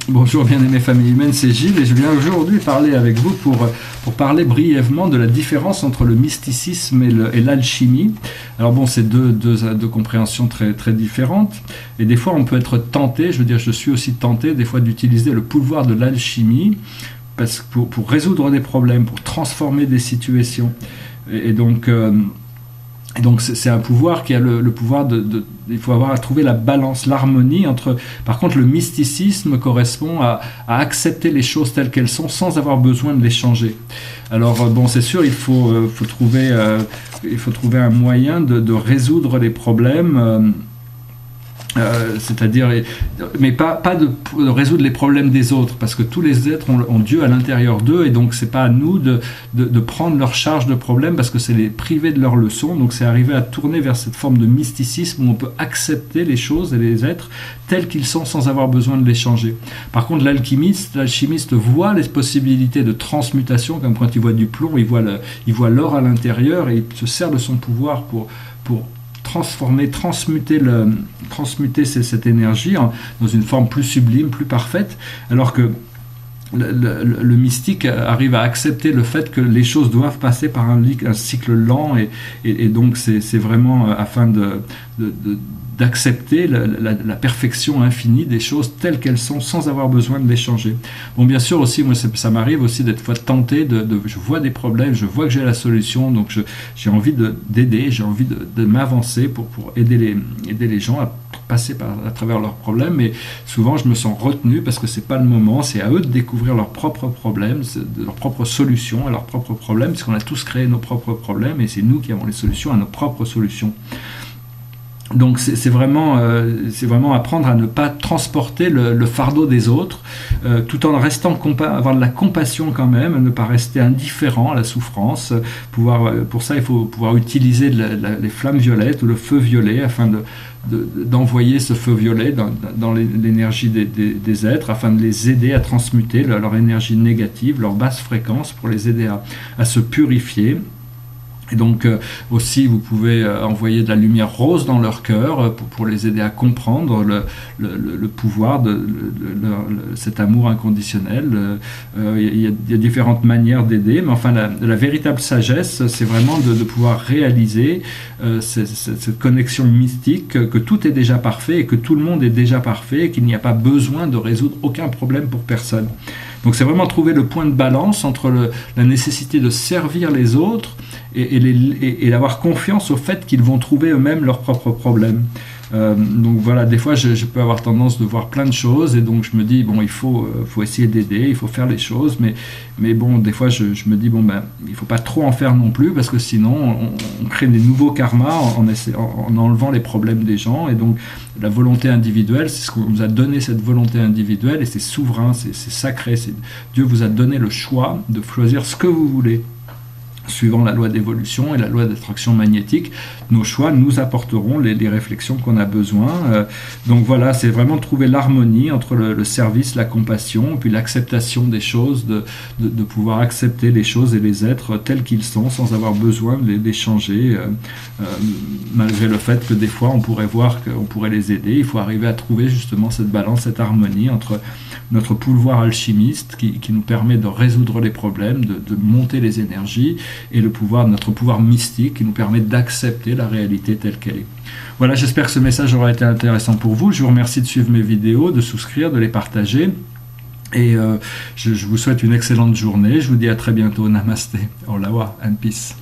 Bonjour bien-aimée famille humaine, c'est Gilles et je viens aujourd'hui parler avec vous pour parler brièvement de la différence entre le mysticisme et l'alchimie. Alors bon, c'est deux compréhensions très, très différentes et des fois on peut être tenté, je suis aussi tenté des fois d'utiliser le pouvoir de l'alchimie pour résoudre des problèmes, pour transformer des situations. Et donc c'est un pouvoir qui a le pouvoir il faut avoir à trouver la balance, l'harmonie entre. Par contre, le mysticisme correspond à accepter les choses telles qu'elles sont sans avoir besoin de les changer. Alors bon, c'est sûr, il faut trouver un moyen de résoudre les problèmes. C'est-à-dire, mais pas de résoudre les problèmes des autres, parce que tous les êtres ont Dieu à l'intérieur d'eux, et donc c'est pas à nous de prendre leur charge de problèmes, parce que c'est les priver de leur leçon. Donc c'est arriver à tourner vers cette forme de mysticisme où on peut accepter les choses et les êtres tels qu'ils sont sans avoir besoin de les changer. Par contre, l'alchimiste voit les possibilités de transmutation, comme quand il voit du plomb, il voit l'or à l'intérieur, et il se sert de son pouvoir pour transmuter cette énergie dans une forme plus sublime, plus parfaite, alors que le mystique arrive à accepter le fait que les choses doivent passer par un cycle lent, et donc c'est vraiment afin d'accepter la perfection infinie des choses telles qu'elles sont sans avoir besoin de les changer. Bon, bien sûr aussi, moi ça m'arrive aussi d'être fois tenté je vois des problèmes, je vois que j'ai la solution, donc j'ai envie d'aider, j'ai envie de m'avancer pour aider les gens à passer à travers leurs problèmes, mais souvent je me sens retenu parce que c'est pas le moment, c'est à eux de découvrir leurs propres problèmes, leurs propres solutions à leurs propres problèmes, parce qu'on a tous créé nos propres problèmes et c'est nous qui avons les solutions à nos propres solutions. Donc c'est vraiment apprendre à ne pas transporter le fardeau des autres, tout en restant avoir de la compassion quand même, ne pas rester indifférent à la souffrance. Pour ça, il faut pouvoir utiliser les flammes violettes ou le feu violet afin d'envoyer ce feu violet dans l'énergie des êtres, afin de les aider à transmuter leur énergie négative, leur basse fréquence, pour les aider à se purifier. Et donc aussi, vous pouvez envoyer de la lumière rose dans leur cœur pour les aider à comprendre le pouvoir de cet amour inconditionnel. Il y a différentes manières d'aider, mais enfin la véritable sagesse, c'est vraiment de pouvoir réaliser cette connexion mystique, que tout est déjà parfait et que tout le monde est déjà parfait et qu'il n'y a pas besoin de résoudre aucun problème pour personne. Donc c'est vraiment trouver le point de balance entre la nécessité de servir les autres et d'avoir confiance au fait qu'ils vont trouver eux-mêmes leurs propres problèmes. Donc voilà, des fois je peux avoir tendance de voir plein de choses, et donc je me dis bon, il faut essayer d'aider, il faut faire les choses, mais bon, des fois je me dis bon, il faut pas trop en faire non plus, parce que sinon on crée des nouveaux karmas en enlevant les problèmes des gens. Et donc la volonté individuelle, c'est ce qu'on nous a donné, cette volonté individuelle, et c'est souverain, c'est sacré, Dieu vous a donné le choix de choisir ce que vous voulez. Suivant la loi d'évolution et la loi d'attraction magnétique, nos choix nous apporteront les réflexions qu'on a besoin. Donc voilà, c'est vraiment de trouver l'harmonie entre le service, la compassion, puis l'acceptation des choses, de pouvoir accepter les choses et les êtres tels qu'ils sont, sans avoir besoin de les changer, malgré le fait que des fois on pourrait voir qu'on pourrait les aider. Il faut arriver à trouver justement cette balance, cette harmonie entre notre pouvoir alchimiste qui nous permet de résoudre les problèmes, de monter les énergies, et notre pouvoir mystique qui nous permet d'accepter la réalité telle qu'elle est. Voilà, j'espère que ce message aura été intéressant pour vous. Je vous remercie de suivre mes vidéos, de souscrire, de les partager. Et je vous souhaite une excellente journée. Je vous dis à très bientôt. Namaste. Olawa and peace.